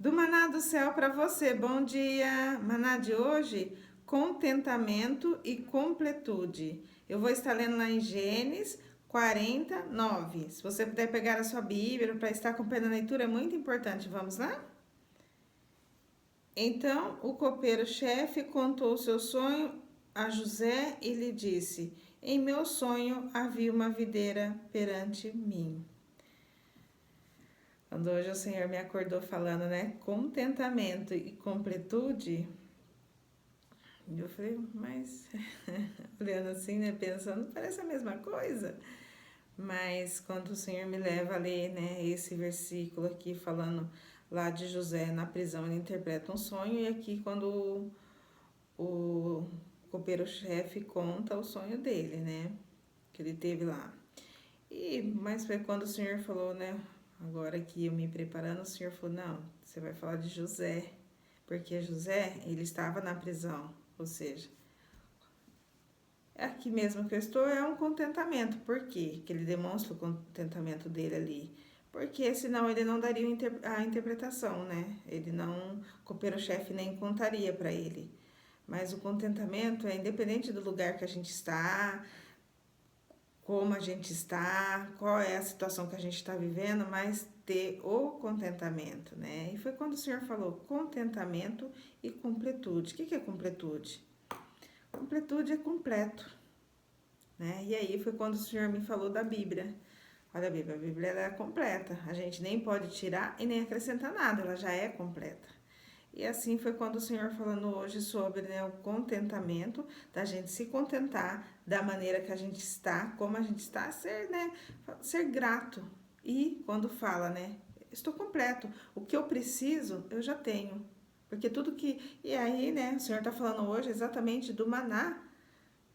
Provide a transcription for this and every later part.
Do maná do céu para você, bom dia! Maná de hoje, contentamento e completude. Eu vou estar lendo lá em Gênesis 49. Se você puder pegar a sua Bíblia para estar acompanhando a leitura, é muito importante. Vamos lá? Então o copeiro-chefe contou o seu sonho a José e lhe disse: Em meu sonho havia uma videira perante mim. Quando hoje o Senhor me acordou falando, né? Contentamento e completude. Eu falei, mas olhando assim, né? Pensando, parece a mesma coisa. Mas quando o Senhor me leva a ler, né? Esse versículo aqui falando lá de José na prisão, ele interpreta um sonho. E aqui quando o copeiro-chefe conta o sonho dele, né? Que ele teve lá. Mas foi quando o Senhor falou, né? Agora que eu me preparando, o Senhor falou, não, você vai falar de José, porque José, ele estava na prisão, ou seja, aqui mesmo que eu estou é um contentamento, por quê? Que ele demonstra o contentamento dele ali, porque senão ele não daria a interpretação, né? Ele não, o copeiro-chefe nem contaria para ele, mas o contentamento é independente do lugar que a gente está, como a gente está, qual é a situação que a gente está vivendo, mas ter o contentamento, né? E foi quando o Senhor falou contentamento e completude. O que é completude? Completude é completo, né? E aí foi quando o Senhor me falou da Bíblia. Olha a Bíblia ela é completa. A gente nem pode tirar e nem acrescentar nada, ela já é completa. E assim foi quando o Senhor falando hoje sobre, né, o contentamento, da gente se contentar da maneira que a gente está, como a gente está, ser, né, ser grato. E quando fala, né, estou completo, o que eu preciso, eu já tenho. Porque tudo que. E aí, né, o Senhor está falando hoje exatamente do maná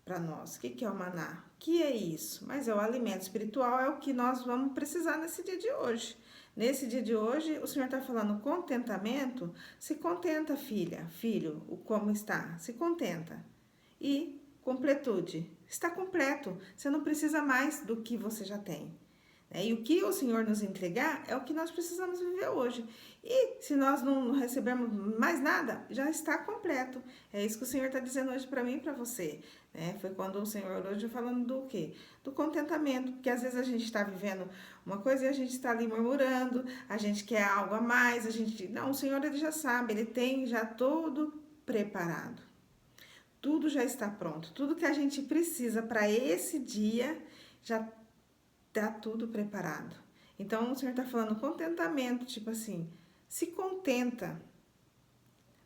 para nós. O que é o maná? O que é isso? Mas é o alimento espiritual, é o que nós vamos precisar nesse dia de hoje. Nesse dia de hoje, o Senhor está falando contentamento. Se contenta, filha, filho, o como está. Se contenta. E completude. Está completo. Você não precisa mais do que você já tem. E o que o Senhor nos entregar é o que nós precisamos viver hoje. E se nós não recebermos mais nada, já está completo. É isso que o Senhor está dizendo hoje para mim e para você. Foi quando o Senhor hoje falando do quê? Do contentamento. Porque às vezes a gente está vivendo uma coisa e a gente está ali murmurando, a gente quer algo a mais, a gente. Não, o Senhor ele já sabe, ele tem já tudo preparado. Tudo já está pronto. Tudo que a gente precisa para esse dia já tá tudo preparado. Então o Senhor está falando contentamento, tipo assim, se contenta,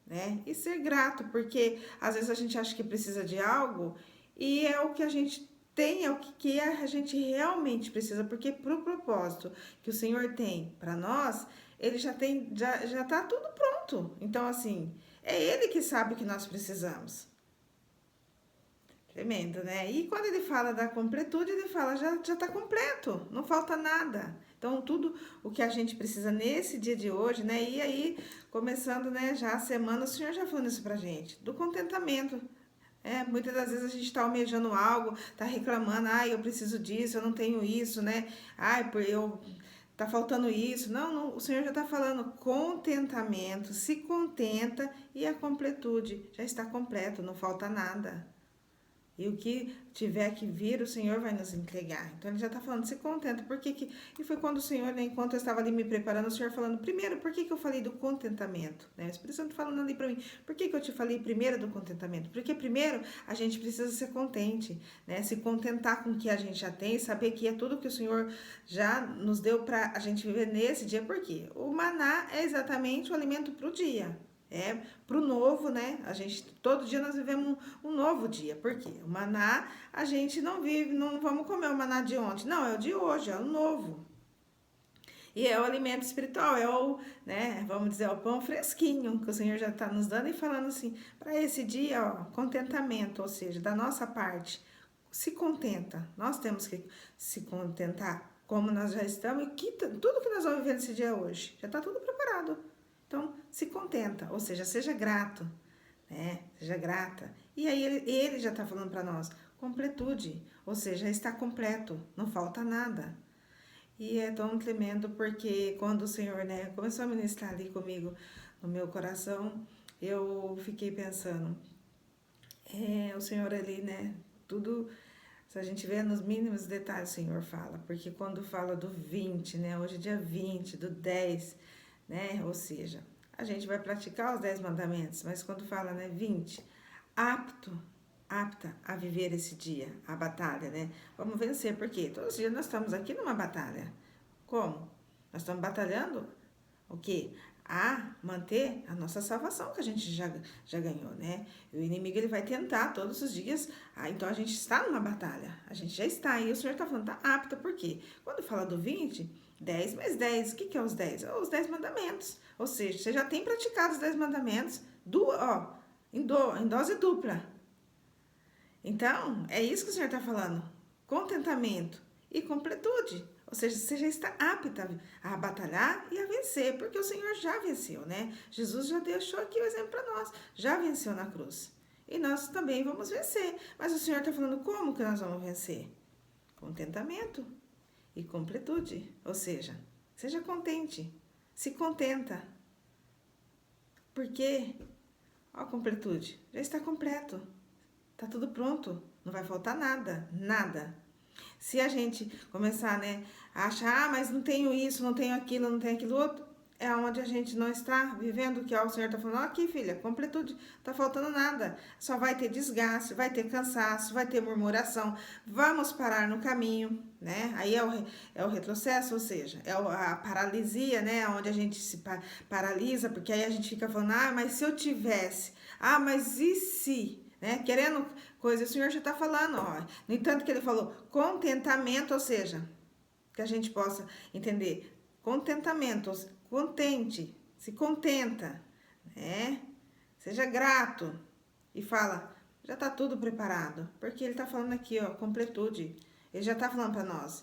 né? E ser grato, porque às vezes a gente acha que precisa de algo e é o que a gente tem, é o que a gente realmente precisa, porque pro propósito que o Senhor tem para nós, ele já tem, já tá tudo pronto. Então assim, é ele que sabe o que nós precisamos. Tremendo, né? E quando ele fala da completude, ele fala já está completo, não falta nada. Então, tudo o que a gente precisa nesse dia de hoje, né? E aí, começando, né, já a semana, o Senhor já falando isso pra gente, do contentamento. Muitas das vezes a gente está almejando algo, está reclamando, eu preciso disso, eu não tenho isso, né? Tá faltando isso. Não, não, o Senhor já está falando contentamento, se contenta e a completude já está completo, não falta nada. E o que tiver que vir, o Senhor vai nos entregar. Então ele já está falando, se contenta. E foi quando o Senhor, né, enquanto eu estava ali me preparando, o Senhor falando, primeiro, por que eu falei do contentamento? Né? O Espírito Santo falando ali para mim, por que eu te falei primeiro do contentamento? Porque primeiro a gente precisa ser contente, né? Se contentar com o que a gente já tem, saber que é tudo que o Senhor já nos deu para a gente viver nesse dia. Por quê? O maná é exatamente o alimento para o dia. Pro novo, né? A gente, todo dia nós vivemos um novo dia. Por quê? O maná, a gente não vive, não vamos comer o maná de ontem. Não, é o de hoje, é o novo. E é o alimento espiritual, é o, né, vamos dizer, é o pão fresquinho que o Senhor já está nos dando e falando assim, para esse dia, ó, contentamento, ou seja, da nossa parte, se contenta. Nós temos que se contentar como nós já estamos e tudo que nós vamos viver nesse dia hoje, já está tudo preparado. Então, se contenta, ou seja, seja grato, né? Seja grata. E aí ele já está falando para nós, completude, ou seja, está completo, não falta nada. E é tão tremendo porque quando o Senhor, né, começou a ministrar ali comigo no meu coração, eu fiquei pensando, o Senhor ali, né, tudo, se a gente vê nos mínimos detalhes, o Senhor fala, porque quando fala do 20, né, hoje é dia 20, do 10, né, ou seja, a gente vai praticar os 10 mandamentos, mas quando fala, né, 20, apto, apta a viver esse dia, a batalha, né? Vamos vencer, porque todos os dias nós estamos aqui numa batalha. Como? Nós estamos batalhando o quê? A manter a nossa salvação que a gente já ganhou, né? E o inimigo ele vai tentar todos os dias. Então a gente está numa batalha. A gente já está. E o Senhor está falando, está apta, por quê? Quando fala do 20, 10 mais 10. O que é os 10? Os 10 mandamentos. Ou seja, você já tem praticado os 10 mandamentos em dose dupla. Então, é isso que o Senhor está falando. Contentamento e completude. Ou seja, você já está apta a batalhar e a vencer, porque o Senhor já venceu, né? Jesus já deixou aqui o exemplo para nós, já venceu na cruz. E nós também vamos vencer. Mas o Senhor está falando como que nós vamos vencer? Contentamento e completude. Ou seja, seja contente, se contenta. Porque, ó, completude, já está completo. Tá tudo pronto, não vai faltar nada, nada. Se a gente começar, né, a achar, mas não tenho isso, não tenho aquilo, não tenho aquilo outro, é onde a gente não está vivendo o que o Senhor está falando. Aqui, filha, completude, tá faltando nada. Só vai ter desgaste, vai ter cansaço, vai ter murmuração. Vamos parar no caminho, né? Aí é o retrocesso, ou seja, a paralisia, né? Onde a gente se paralisa, porque aí a gente fica falando, mas se eu tivesse, mas e se... Né? Querendo coisa, o Senhor já está falando, ó. No entanto que ele falou contentamento, ou seja, que a gente possa entender, contentamento, contente, se contenta, né? Seja grato e fala, já está tudo preparado, porque ele está falando aqui, ó, completude. Ele já está falando para nós,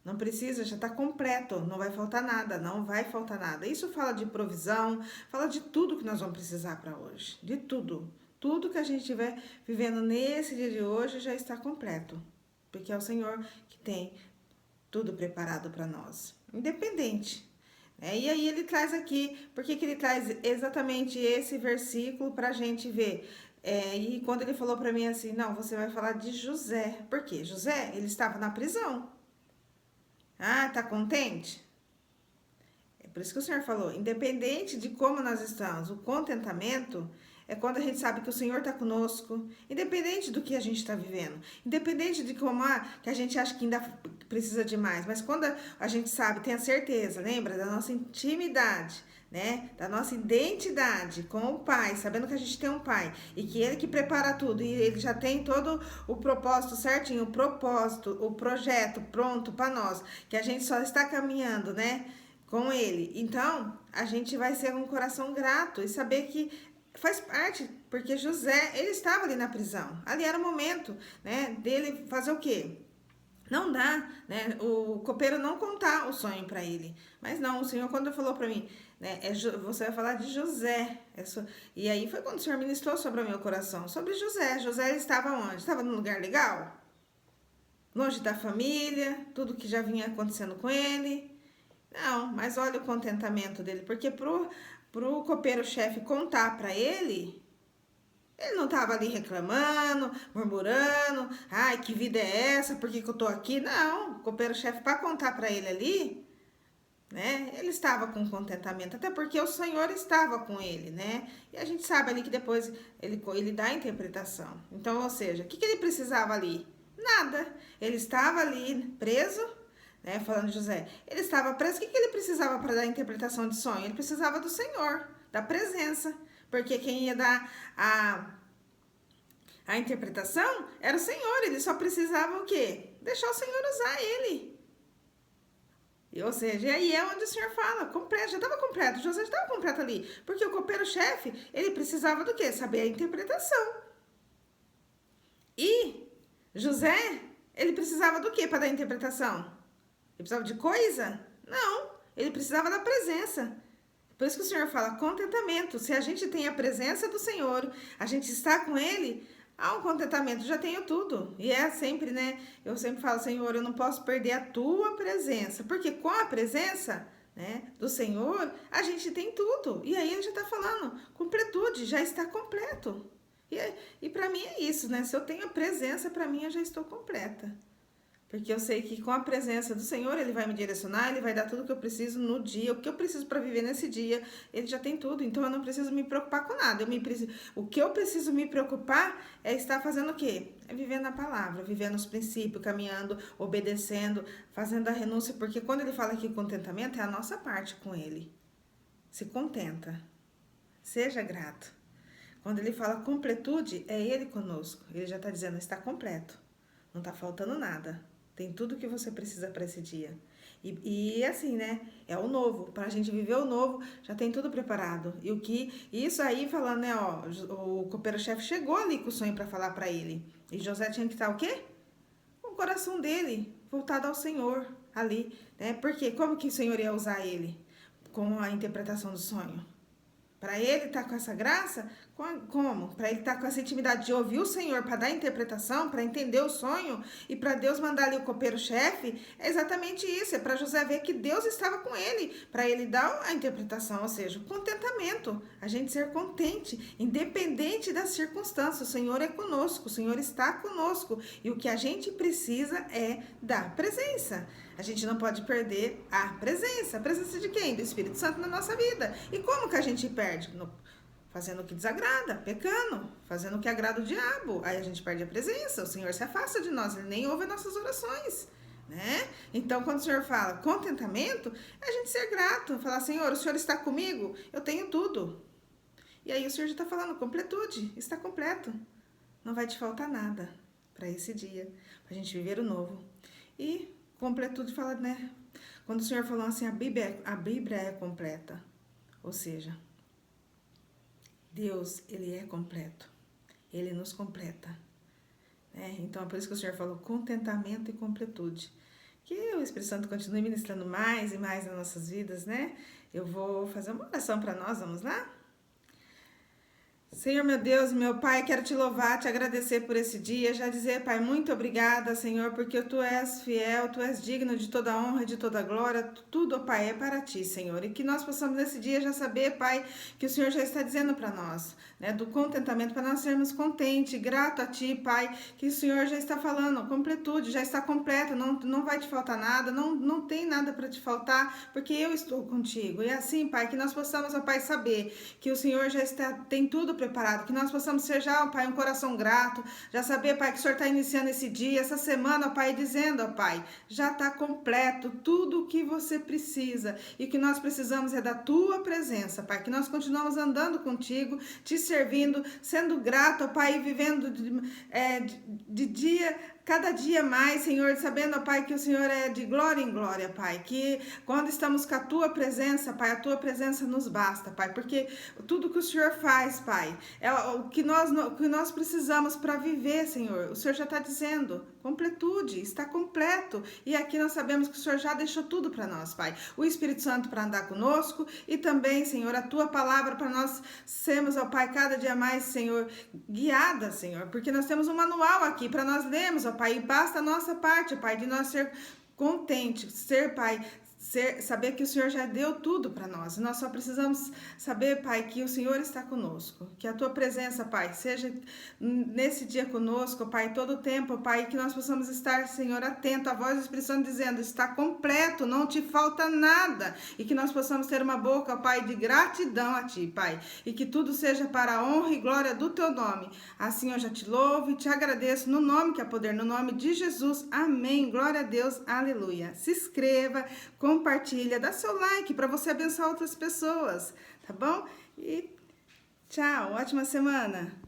não precisa, já está completo, não vai faltar nada, não vai faltar nada. Isso fala de provisão, fala de tudo que nós vamos precisar para hoje, de tudo. Tudo que a gente estiver vivendo nesse dia de hoje já está completo, porque é o Senhor que tem tudo preparado para nós, independente. E aí ele traz aqui, por que ele traz exatamente esse versículo para a gente ver? E quando ele falou para mim assim, não, você vai falar de José, por quê? José, ele estava na prisão. Tá contente? É por isso que o Senhor falou, independente de como nós estamos, o contentamento é quando a gente sabe que o Senhor está conosco, independente do que a gente está vivendo, independente de como que a gente acha que ainda precisa de mais, mas quando a gente sabe, tem a certeza, lembra da nossa intimidade, né, da nossa identidade com o Pai, sabendo que a gente tem um Pai e que Ele que prepara tudo e Ele já tem todo o propósito certinho, o propósito, o projeto pronto para nós, que a gente só está caminhando, né, com Ele. Então, a gente vai ser um coração grato e saber que faz parte, porque José, ele estava ali na prisão. Ali era o momento, né, dele fazer o quê? Não dá, né, o copeiro não contar o sonho para ele. Mas não, o Senhor quando falou para mim, né, você vai falar de José. E aí foi quando o Senhor ministrou sobre o meu coração, sobre José. José estava onde? Estava num lugar legal? Longe da família, tudo que já vinha acontecendo com ele. Não, mas olha o contentamento dele, porque pro copeiro-chefe contar para ele não estava ali reclamando, murmurando, que vida é essa, por que eu tô aqui? Não, o copeiro-chefe para contar para ele ali, né, ele estava com contentamento, até porque o Senhor estava com ele, né, e a gente sabe ali que depois ele dá a interpretação. Então, ou seja, o que ele precisava ali? Nada, ele estava ali preso, né, falando de José, ele estava preso, o que ele precisava para dar a interpretação de sonho? Ele precisava do Senhor, da presença, porque quem ia dar a interpretação era o Senhor, ele só precisava o quê? Deixar o Senhor usar ele. Ou seja, e aí é onde o Senhor fala, completo, já estava completo, José já estava completo ali, porque o copeiro-chefe, ele precisava do quê? Saber a interpretação. E José, ele precisava do quê para dar a interpretação? Ele precisava de coisa? Não, ele precisava da presença. Por isso que o Senhor fala contentamento. Se a gente tem a presença do Senhor, a gente está com Ele, Há um contentamento, já tenho tudo. E é sempre, né? Eu sempre falo, Senhor, eu não posso perder a tua presença. Porque com a presença, né, do Senhor, a gente tem tudo. E aí ele já está falando, completude, já está completo. E para mim é isso, né? Se eu tenho a presença, para mim eu já estou completa. Porque eu sei que com a presença do Senhor, Ele vai me direcionar, Ele vai dar tudo o que eu preciso no dia, o que eu preciso para viver nesse dia, Ele já tem tudo. Então eu não preciso me preocupar com nada. O que eu preciso me preocupar é estar fazendo o quê? É vivendo a palavra, vivendo os princípios, caminhando, obedecendo, fazendo a renúncia. Porque quando Ele fala aqui contentamento, é a nossa parte com Ele. Se contenta. Seja grato. Quando Ele fala completude, é Ele conosco. Ele já está dizendo, está completo. Não está faltando nada. Tem tudo o que você precisa para esse dia. E assim, né? É o novo. Para a gente viver o novo, já tem tudo preparado. Isso aí falando, né? Ó, o copeiro-chefe chegou ali com o sonho para falar para ele. E José tinha que estar o quê? O coração dele voltado ao Senhor ali, né? Porque como que o Senhor ia usar ele com a interpretação do sonho? Para ele estar com essa graça, como? Para ele estar com essa intimidade de ouvir o Senhor, para dar interpretação, para entender o sonho e para Deus mandar ali o copeiro-chefe, é exatamente isso. É para José ver que Deus estava com ele, para ele dar a interpretação, ou seja, o contentamento, a gente ser contente, independente das circunstâncias. O Senhor é conosco, o Senhor está conosco e o que a gente precisa é da presença. A gente não pode perder a presença. A presença de quem? Do Espírito Santo na nossa vida. E como que a gente perde? Fazendo o que desagrada, pecando, fazendo o que agrada o diabo. Aí a gente perde a presença, o Senhor se afasta de nós, Ele nem ouve as nossas orações, né? Então, quando o Senhor fala contentamento, é a gente ser grato, falar, Senhor, o Senhor está comigo, eu tenho tudo. E aí o Senhor já está falando, completude, está completo. Não vai te faltar nada para esse dia, para a gente viver o novo. E completude fala, né? Quando o Senhor falou assim, a Bíblia é completa. Ou seja, Deus, Ele é completo. Ele nos completa. Né? Então, é por isso que o Senhor falou contentamento e completude. Que o Espírito Santo continue ministrando mais e mais nas nossas vidas, né? Eu vou fazer uma oração para nós, vamos lá? Senhor, meu Deus, meu Pai, quero te louvar, te agradecer por esse dia, já dizer, Pai, muito obrigada, Senhor, porque Tu és fiel, Tu és digno de toda honra, de toda glória, tudo, Pai, é para Ti, Senhor, e que nós possamos nesse dia já saber, Pai, que o Senhor já está dizendo para nós, né, do contentamento, para nós sermos contentes, grato a Ti, Pai, que o Senhor já está falando, completude, já está completo, não vai te faltar nada, não tem nada para te faltar, porque eu estou contigo, e assim, Pai, que nós possamos, ó Pai, saber que o Senhor já tem tudo preparado, que nós possamos ser já, ó Pai, um coração grato, já saber, Pai, que o Senhor está iniciando esse dia, essa semana, ó Pai, dizendo, ó Pai, já está completo tudo o que você precisa e que nós precisamos é da Tua presença, Pai, que nós continuamos andando contigo, te servindo, sendo grato, ó Pai, vivendo de dia, cada dia mais, Senhor, sabendo, ó Pai, que o Senhor é de glória em glória, Pai, que quando estamos com a Tua presença, Pai, a Tua presença nos basta, Pai, porque tudo que o Senhor faz, Pai, é o que nós precisamos para viver, Senhor. O Senhor já está dizendo, completude, está completo, e aqui nós sabemos que o Senhor já deixou tudo para nós, Pai, o Espírito Santo para andar conosco, e também, Senhor, a Tua palavra para nós sermos, ó Pai, cada dia mais, Senhor, guiada, Senhor, porque nós temos um manual aqui para nós lermos, ó Pai, e basta a nossa parte, Pai, de nós ser contente, ser, Pai, saber que o Senhor já deu tudo para nós. Nós só precisamos saber, Pai, que o Senhor está conosco. Que a Tua presença, Pai, seja nesse dia conosco, Pai, todo o tempo, Pai, que nós possamos estar, Senhor, atento à voz do Espírito Santo dizendo, está completo, não te falta nada. E que nós possamos ter uma boca, Pai, de gratidão a Ti, Pai. E que tudo seja para a honra e glória do Teu nome. Assim eu já te louvo e te agradeço no nome que é poder, no nome de Jesus. Amém. Glória a Deus. Aleluia. Se inscreva, compartilha, dá seu like para você abençoar outras pessoas, tá bom? E tchau, ótima semana!